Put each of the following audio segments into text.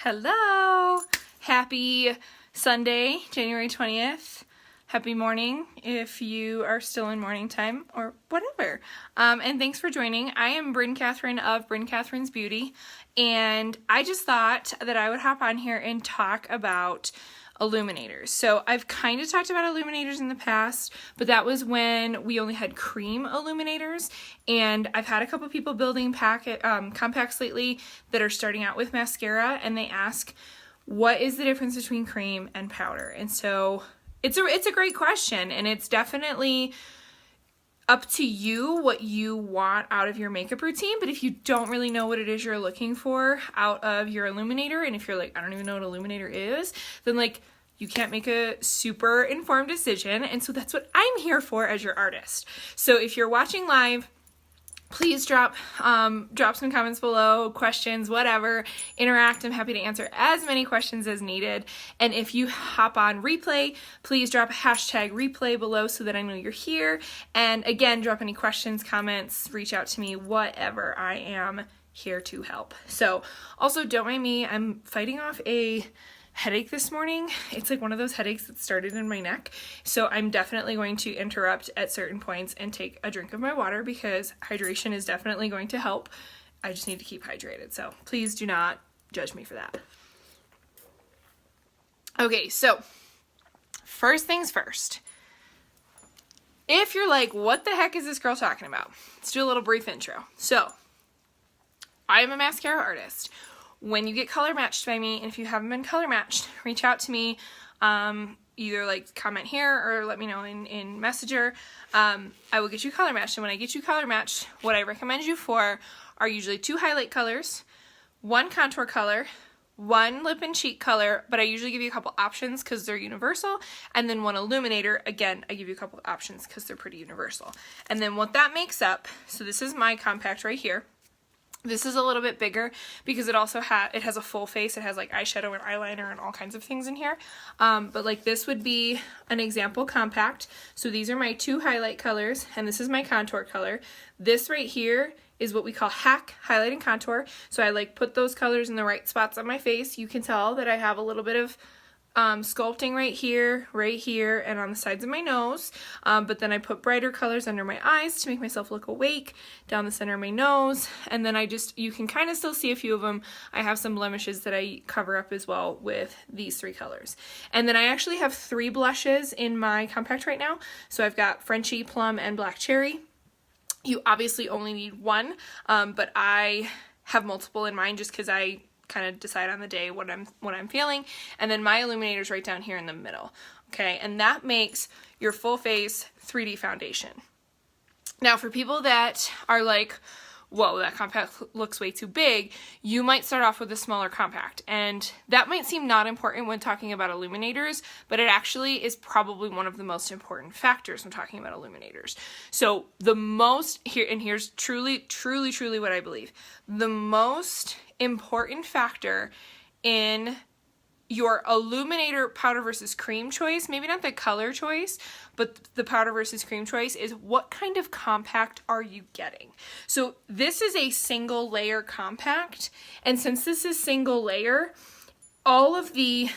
Hello! Happy Sunday, January 20th. Happy morning if you are still in morning time or whatever. And thanks for joining. I am Bryn Catherine of Bryn Catherine's Beauty, and I just thought that I would hop on here and talk about illuminators. So I've kind of talked about illuminators in the past, but that was when we only had cream illuminators, and I've had a couple people building compacts lately that are starting out with mascara, and they ask, what is the difference between cream and powder? And so it's a great question, and it's definitely up to you what you want out of your makeup routine. But if you don't really know what it is you're looking for out of your illuminator, and if you're like, I don't even know what illuminator is, then like you can't make a super informed decision. And so that's what I'm here for as your artist. So if you're watching live, please drop some comments below, questions, whatever, interact. I'm happy to answer as many questions as needed. And if you hop on replay, please drop a hashtag replay below so that I know you're here. And again, drop any questions, comments, reach out to me, whatever. I am here to help. So also don't mind me, I'm fighting off a headache this morning. It's like one of those headaches that started in my neck. So I'm definitely going to interrupt at certain points and take a drink of my water because hydration is definitely going to help. I just need to keep hydrated. So please do not judge me for that. Okay, so first things first. If you're like, what the heck is this girl talking about? Let's do a little brief intro. So I am a mascara artist. When you get color matched by me, and if you haven't been color matched, reach out to me, either like comment here or let me know in Messenger. I will get you color matched, and when I get you color matched, what I recommend you for are usually 2 highlight colors, 1 contour color, 1 lip and cheek color, but I usually give you a couple options because they're universal, and then 1 illuminator. Again, I give you a couple options because they're pretty universal. And then what that makes up, so this is my compact right here. This is a little bit bigger because it also has a full face. It has like eyeshadow and eyeliner and all kinds of things in here. But like this would be an example compact. So these are my 2 highlight colors, and this is my contour color. This right here is what we call hack highlight and contour. So I like put those colors in the right spots on my face. You can tell that I have a little bit of sculpting right here, and on the sides of my nose, but then I put brighter colors under my eyes to make myself look awake, down the center of my nose, and then you can kind of still see a few of them. I have some blemishes that I cover up as well with these 3 colors. And then I actually have 3 blushes in my compact right now. So I've got Frenchie, Plum, and Black Cherry. You obviously only need 1, but I have multiple in mind just because I kind of decide on the day what I'm feeling. And then my illuminator's right down here in the middle. Okay, and that makes your full face 3D foundation. Now for people that are like, whoa, that compact looks way too big, you might start off with a smaller compact. And that might seem not important when talking about illuminators, but it actually is probably one of the most important factors when talking about illuminators. So here's truly what I believe. The most important factor in your illuminator powder versus cream choice, maybe not the color choice, but the powder versus cream choice, is what kind of compact are you getting? So this is a single layer compact, and since this is single layer, all of the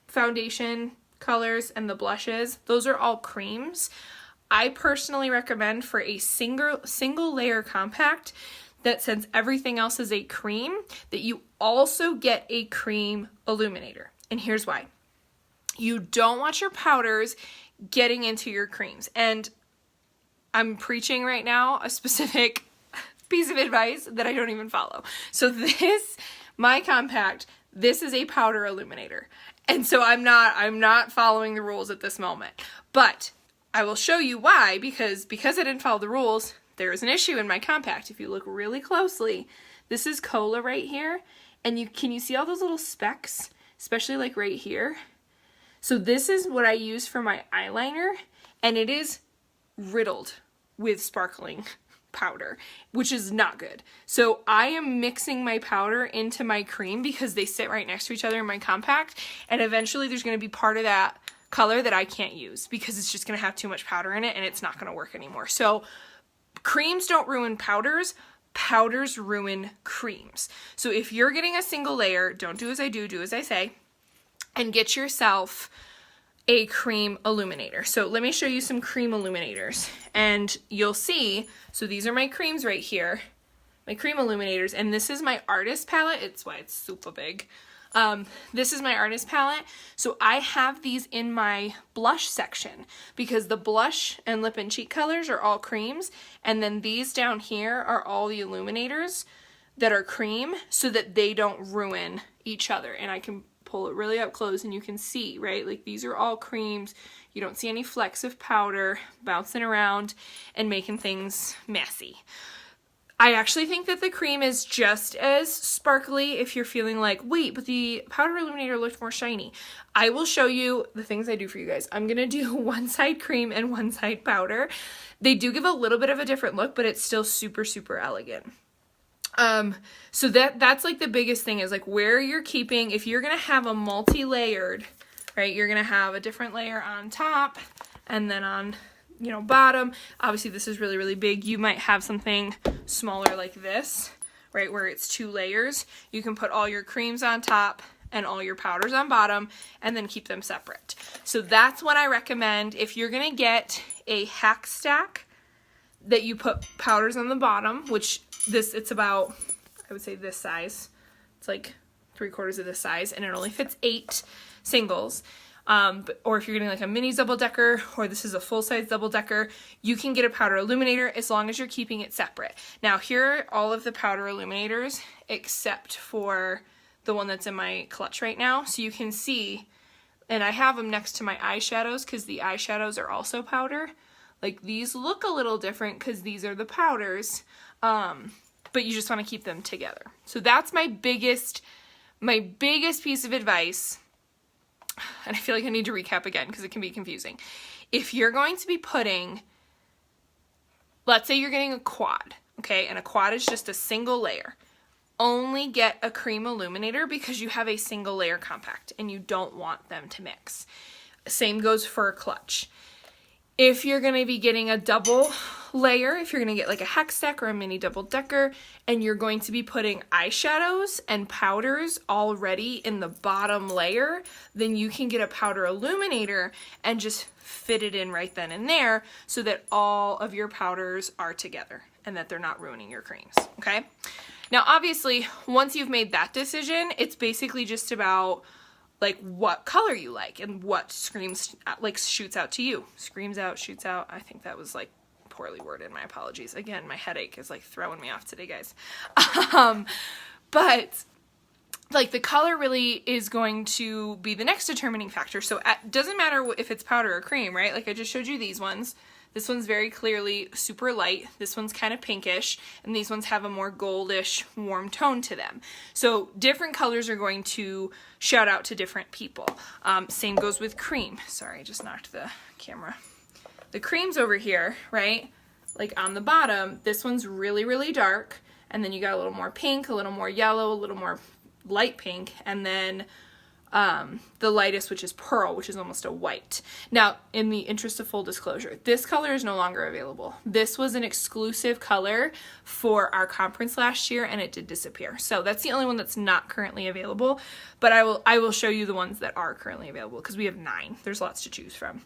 foundation colors and the blushes, those are all creams. I personally recommend for a single layer compact that since everything else is a cream, that you also get a cream illuminator. And here's why. You don't want your powders getting into your creams. And I'm preaching right now a specific piece of advice that I don't even follow. So my compact, this is a powder illuminator. And so I'm not following the rules at this moment. But I will show you why, because I didn't follow the rules, there is an issue in my compact. If you look really closely, this is cola right here, and can you see all those little specks, especially like right here? So this is what I use for my eyeliner, and it is riddled with sparkling powder, which is not good. So I am mixing my powder into my cream because they sit right next to each other in my compact, and eventually there's going to be part of that color that I can't use because it's just going to have too much powder in it and it's not going to work anymore. So creams don't ruin powders. powders ruin creams. So if you're getting a single layer, don't do as I do as I say, and get yourself a cream illuminator. So let me show you some cream illuminators, and you'll see, so these are my creams right here, my cream illuminators, and this is my artist palette. It's why it's super big. This is my artist palette. So I have these in my blush section because the blush and lip and cheek colors are all creams, and then these down here are all the illuminators that are cream, so that they don't ruin each other. And I can pull it really up close and you can see, right? Like these are all creams. You don't see any flecks of powder bouncing around and making things messy. I actually think that the cream is just as sparkly if you're feeling like, wait, but the powder illuminator looked more shiny. I will show you the things I do for you guys. I'm gonna do one side cream and one side powder. They do give a little bit of a different look, but it's still super, super elegant. So that's like the biggest thing is like where you're keeping, if you're going to have a multi-layered, right, you're going to have a different layer on top and then on, you know, bottom. Obviously this is really, really big. You might have something smaller like this, right, where it's 2 layers. You can put all your creams on top and all your powders on bottom and then keep them separate. So that's what I recommend. If you're going to get a hack stack that you put powders on the bottom, which it's about, I would say this size. It's like 3/4 of this size, and it only fits 8 singles. Or if you're getting like a mini double decker, or this is a full size double decker, you can get a powder illuminator as long as you're keeping it separate. Now here are all of the powder illuminators except for the one that's in my clutch right now. So you can see, and I have them next to my eyeshadows because the eyeshadows are also powder. Like these look a little different because these are the powders, but you just want to keep them together. So that's my biggest piece of advice. And I feel like I need to recap again because it can be confusing. If you're going to be putting, let's say you're getting a quad, okay, and a quad is just a single layer, only get a cream illuminator because you have a single layer compact and you don't want them to mix. Same goes for a clutch. If you're going to be getting a double layer, if you're going to get like a hex stack or a mini double decker, and you're going to be putting eyeshadows and powders already in the bottom layer, then you can get a powder illuminator and just fit it in right then and there so that all of your powders are together and that they're not ruining your creams, okay? Now, obviously, once you've made that decision, it's basically just about like what color you like and what screams, like shoots out to you. Screams out, shoots out. I think that was like poorly worded. My apologies. Again, my headache is like throwing me off today, guys. But like the color really is going to be the next determining factor. So it doesn't matter if it's powder or cream, right? Like I just showed you these ones. This one's very clearly super light. This one's kind of pinkish, and these ones have a more goldish, warm tone to them. So different colors are going to shout out to different people. Same goes with cream. Sorry, I just knocked the camera. The creams over here, right? Like on the bottom, this one's really, really dark, and then you got a little more pink, a little more yellow, a little more light pink, and then the lightest, which is pearl, which is almost a white. Now, in the interest of full disclosure, this color is no longer available. This was an exclusive color for our conference last year, and it did disappear. So that's the only one that's not currently available, but I will show you the ones that are currently available because we have 9. There's lots to choose from.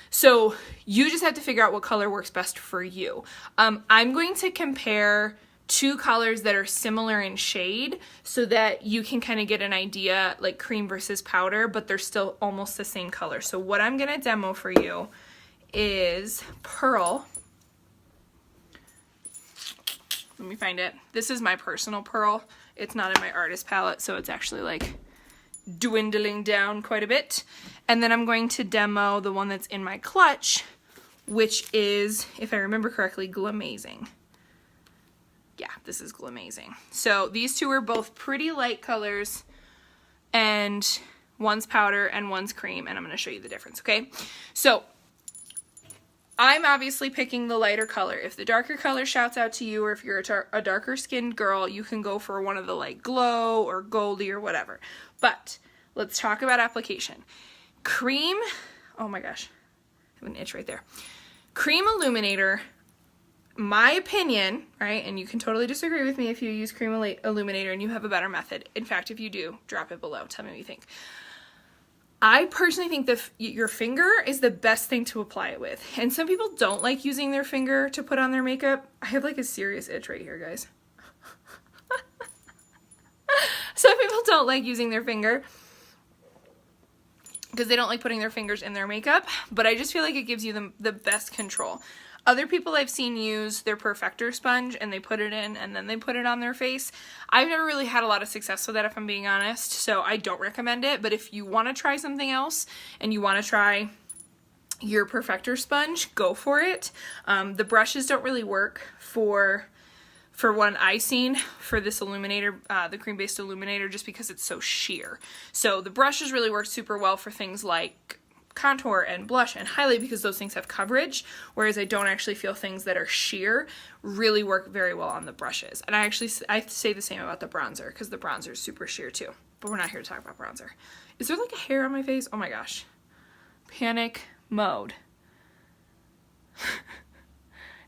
So you just have to figure out what color works best for you. I'm going to compare 2 colors that are similar in shade so that you can kind of get an idea, like cream versus powder, but they're still almost the same color. So what I'm going to demo for you is Pearl. Let me find it. This is my personal Pearl. It's not in my artist palette, so it's actually like dwindling down quite a bit. And then I'm going to demo the one that's in my clutch, which is, if I remember correctly, Glamazing. Yeah, this is Glamazing. So these 2 are both pretty light colors, and one's powder and one's cream, and I'm going to show you the difference, okay? So I'm obviously picking the lighter color. If the darker color shouts out to you, or if you're a darker skinned girl, you can go for one of the like glow or goldy or whatever. But let's talk about application. Cream, oh my gosh, I have an itch right there. Cream illuminator, my opinion, right, and you can totally disagree with me if you use Cream Illuminator and you have a better method. In fact, if you do, drop it below. Tell me what you think. I personally think that your finger is the best thing to apply it with. And some people don't like using their finger to put on their makeup. I have like a serious itch right here, guys. Some people don't like using their finger because they don't like putting their fingers in their makeup, but I just feel like it gives you the best control. Other people I've seen use their perfector sponge and they put it in and then they put it on their face. I've never really had a lot of success with that, if I'm being honest, so I don't recommend it. But if you want to try something else and you want to try your perfector sponge, go for it. The brushes don't really work for what I've seen for this Illuminator, the cream-based Illuminator, just because it's so sheer. So the brushes really work super well for things like contour and blush and highlight because those things have coverage, whereas I don't actually feel things that are sheer really work very well on the brushes. And I say the same about the bronzer because the bronzer is super sheer too, but we're not here to talk about bronzer. Is there like a hair on my face? Oh my gosh. Panic mode. I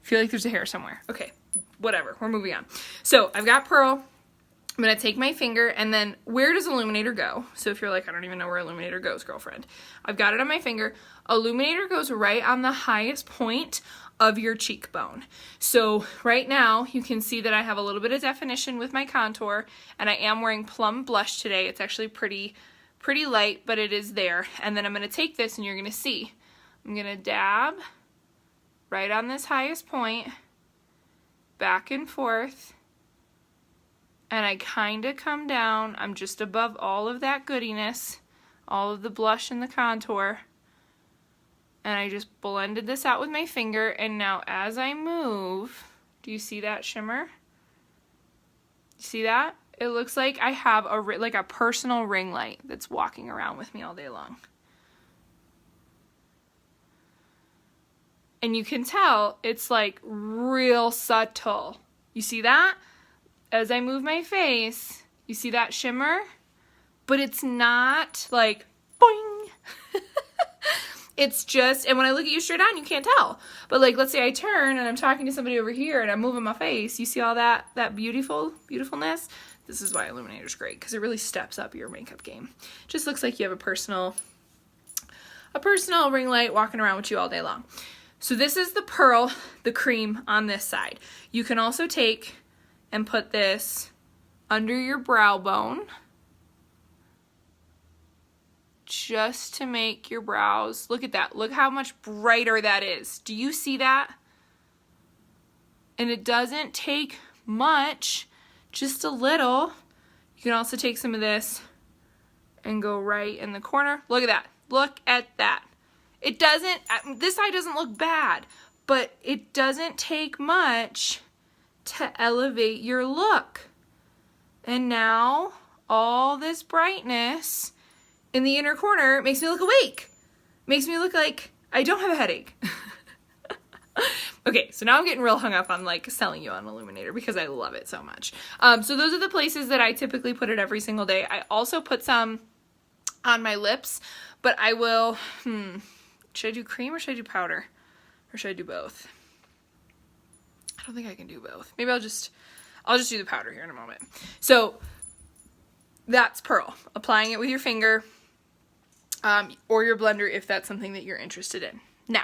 feel like there's a hair somewhere. Okay, whatever, we're moving on. So I've got Pearl. I'm going to take my finger, and then where does Illuminator go? So if you're like, I don't even know where Illuminator goes, girlfriend. I've got it on my finger. Illuminator goes right on the highest point of your cheekbone. So right now, you can see that I have a little bit of definition with my contour, and I am wearing Plum Blush today. It's actually pretty light, but it is there. And then I'm going to take this, and you're going to see. I'm going to dab right on this highest point, back and forth. And I kind of come down. I'm just above all of that goodiness, all of the blush and the contour. And I just blended this out with my finger. And now as I move, do you see that shimmer? You see that? It looks like I have a personal ring light that's walking around with me all day long. And you can tell it's like real subtle. You see that? As I move my face, you see that shimmer? But it's not like boing. It's just, and when I look at you straight on, you can't tell. But like, let's say I turn and I'm talking to somebody over here and I'm moving my face. You see all that beautifulness? This is why Illuminator's great, because it really steps up your makeup game. Just looks like you have a personal ring light walking around with you all day long. So this is the Pearl, the cream on this side. You can also take and put this under your brow bone just to make your brows, look at that, look how much brighter that is. Do you see that? And it doesn't take much, just a little. You can also take some of this and go right in the corner. Look at that, look at that. It doesn't, this side doesn't look bad, but it doesn't take much to elevate your look. And now all this brightness in the inner corner makes me look awake. Makes me look like I don't have a headache. Okay, so now I'm getting real hung up on like selling you on Illuminator because I love it so much. So those are the places that I typically put it every single day. I also put some on my lips, but I will, should I do cream or should I do powder? Or should I do both? I don't think I can do both. Maybe I'll just do the powder here in a moment. So that's Pearl. Applying it with your finger or your blender if that's something that you're interested in. Now,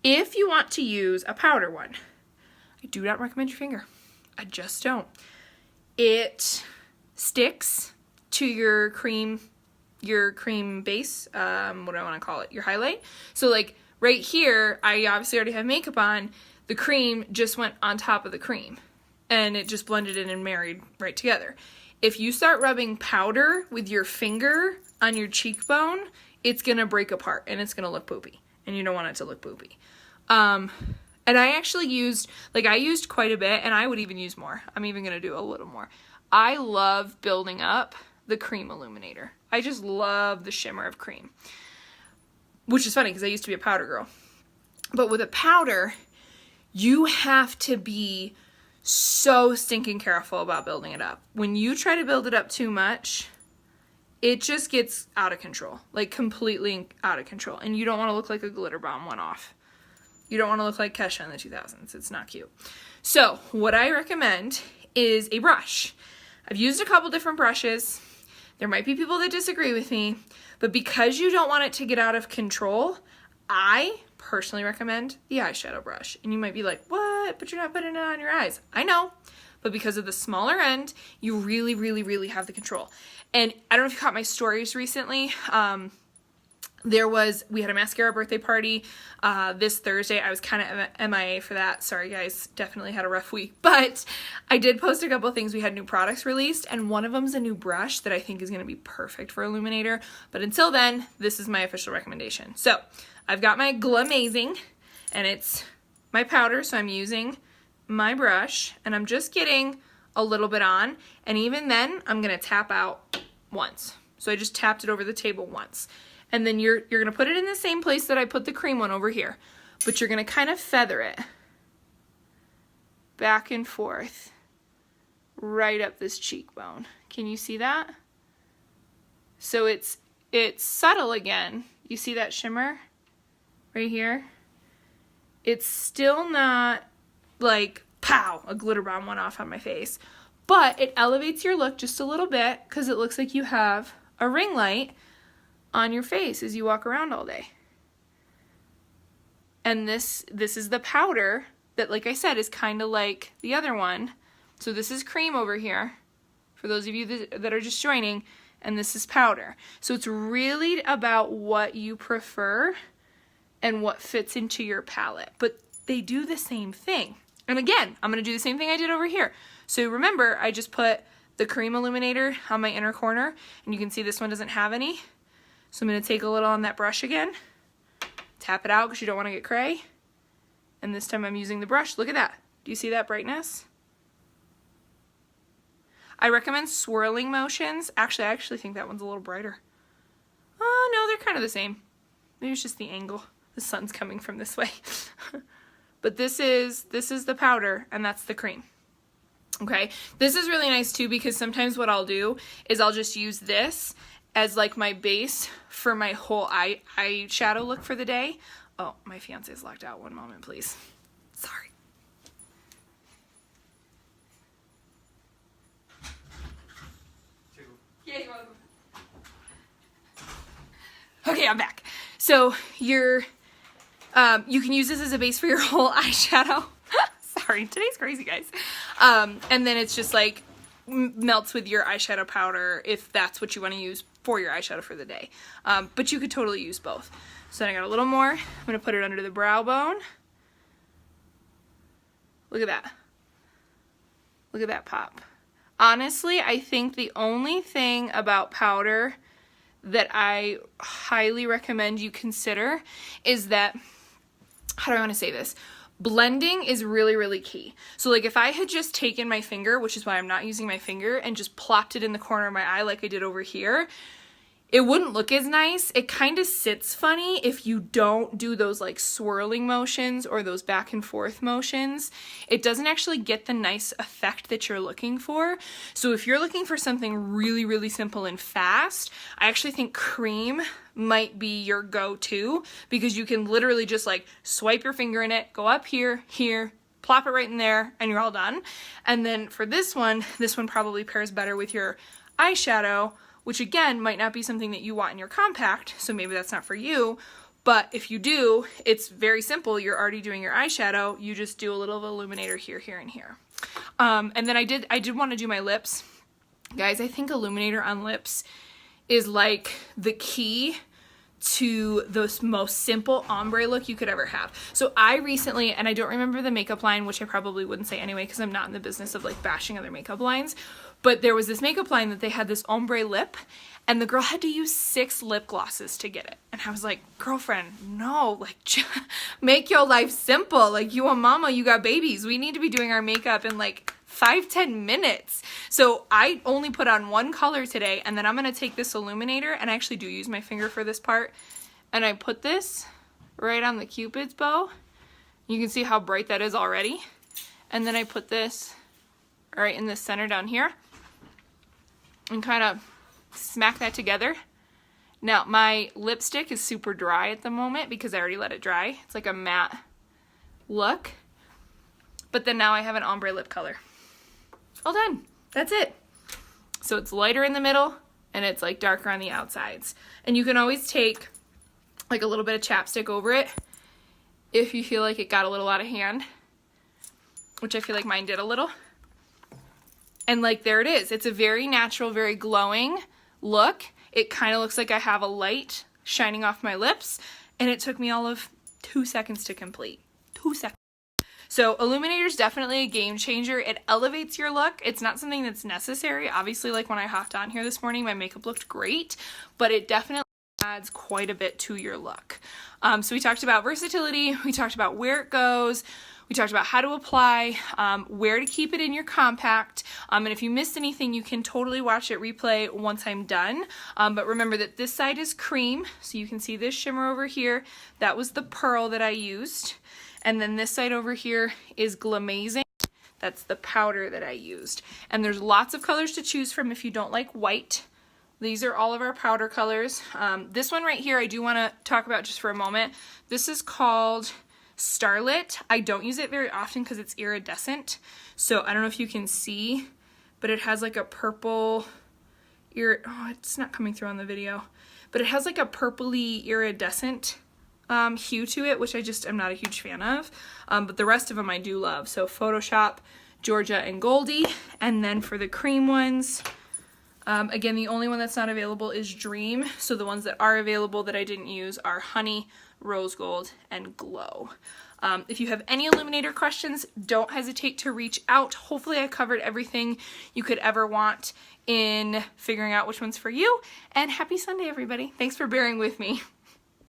if you want to use a powder one, I do not recommend your finger. I just don't. It sticks to your cream base, what do I want to call it? Your highlight. So like right here, I obviously already have makeup on. The cream just went on top of the cream and it just blended in and married right together. If you start rubbing powder with your finger on your cheekbone, it's going to break apart and it's going to look poopy and you don't want it to look poopy. And I actually used quite a bit and I would even use more. I'm even going to do a little more. I love building up the cream Illuminator. I just love the shimmer of cream, which is funny because I used to be a powder girl. But with a powder, you have to be so stinking careful about building it up. When you try to build it up too much, it just gets out of control, like completely out of control. And you don't want to look like a glitter bomb went off. You don't want to look like Kesha in the 2000s. It's not cute. So what I recommend is a brush. I've used a couple different brushes. There might be people that disagree with me, but because you don't want it to get out of control, I personally recommend the eyeshadow brush. And you might be like, what? But you're not putting it on your eyes. I know, but because of the smaller end, you really, really, really have the control. And I don't know if you caught my stories recently. We had a mascara birthday party this Thursday. I was kind of MIA for that. Sorry guys, definitely had a rough week. But I did post a couple of things. We had new products released, and one of them is a new brush that I think is going to be perfect for Illuminator. But until then, this is my official recommendation. So I've got my Glamazing, and it's my powder, so I'm using my brush, and I'm just getting a little bit on, and even then, I'm going to tap out once. So I just tapped it over the table once. And then you're going to put it in the same place that I put the cream one over here. But you're going to kind of feather it back and forth right up this cheekbone. Can you see that? So it's subtle again. You see that shimmer right here? It's still not like, pow, a glitter bomb went off on my face. But it elevates your look just a little bit because it looks like you have a ring light on your face as you walk around all day. And this is the powder that, like I said, is kind of like the other one. So this is cream over here for those of you that are just joining, and this is powder. So it's really about what you prefer and what fits into your palette. But they do the same thing. And again, I'm going to do the same thing I did over here. So remember, I just put the cream illuminator on my inner corner, and you can see this one doesn't have any. So I'm going to take a little on that brush again, tap it out because you don't want to get cray, and this time I'm using the brush. Look at that. Do you see that brightness? I recommend swirling motions. Actually, I actually think that one's a little brighter. Oh, no, they're kind of the same. Maybe it's just the angle. The sun's coming from this way. But this is the powder, and that's the cream. Okay, this is really nice too because sometimes what I'll do is I'll just use this as like my base for my whole eyeshadow look for the day. Oh, my fiance is locked out. One moment, please. Sorry. Yeah, you're welcome. Okay, I'm back. So you can use this as a base for your whole eyeshadow. Sorry, today's crazy, guys. And then it's just like melts with your eyeshadow powder if that's what you want to use for your eyeshadow for the day. But you could totally use both. So then I got a little more. I'm going to put it under the brow bone. Look at that. Look at that pop. Honestly, I think the only thing about powder that I highly recommend you consider is that, how do I want to say this? Blending is really, really key. So like if I had just taken my finger, which is why I'm not using my finger, and just plopped it in the corner of my eye like I did over here, it wouldn't look as nice. It kind of sits funny if you don't do those like swirling motions or those back and forth motions. It doesn't actually get the nice effect that you're looking for. So if you're looking for something really, really simple and fast, I actually think cream might be your go-to because you can literally just like swipe your finger in it, go up here, here, plop it right in there, and you're all done. And then for this one probably pairs better with your eyeshadow, which again might not be something that you want in your compact, so maybe that's not for you. But if you do, it's very simple. You're already doing your eyeshadow. You just do a little illuminator here, here, and here. And then I did want to do my lips. Guys, I think illuminator on lips is like the key to the most simple ombre look you could ever have. So I recently, and I don't remember the makeup line, which I probably wouldn't say anyway because I'm not in the business of like bashing other makeup lines, but there was this makeup line that they had this ombre lip, and the girl had to use 6 lip glosses to get it. And I was like, girlfriend, no, like make your life simple. Like you a mama, you got babies. We need to be doing our makeup in like 5-10 minutes. So I only put on one color today, and then I'm going to take this illuminator, and I actually do use my finger for this part, and I put this right on the Cupid's bow. You can see how bright that is already. And then I put this right in the center down here and kind of smack that together. Now my lipstick is super dry at the moment because I already let it dry. It's like a matte look. But then now I have an ombre lip color. All done. That's it. So it's lighter in the middle and it's like darker on the outsides. And you can always take like a little bit of chapstick over it if you feel like it got a little out of hand, which I feel like mine did a little. And like, there it is. It's a very natural, very glowing look. It kind of looks like I have a light shining off my lips, and it took me all of 2 seconds to complete. 2 seconds. So Illuminator is definitely a game changer. It elevates your look. It's not something that's necessary. Obviously, like when I hopped on here this morning, my makeup looked great, but it definitely adds quite a bit to your look. So we talked about versatility. We talked about where it goes. We talked about how to apply, where to keep it in your compact, and if you missed anything, you can totally watch it replay once I'm done. But remember that this side is cream, so you can see this shimmer over here. That was the pearl that I used. And then this side over here is Glamazing. That's the powder that I used. And there's lots of colors to choose from if you don't like white. These are all of our powder colors. This one right here I do want to talk about just for a moment. This is called Starlit. I don't use it very often because it's iridescent. So I don't know if you can see, but it has like a purple, oh, it's not coming through on the video, but it has like a purpley iridescent hue to it, which I just am not a huge fan of. But the rest of them I do love. So Photoshop, Georgia, and Goldie. And then for the cream ones, again, the only one that's not available is Dream. So the ones that are available that I didn't use are Honey, Rose Gold, and Glow. If you have any Illuminator questions, don't hesitate to reach out. Hopefully I covered everything you could ever want in figuring out which one's for you. And happy Sunday, everybody. Thanks for bearing with me.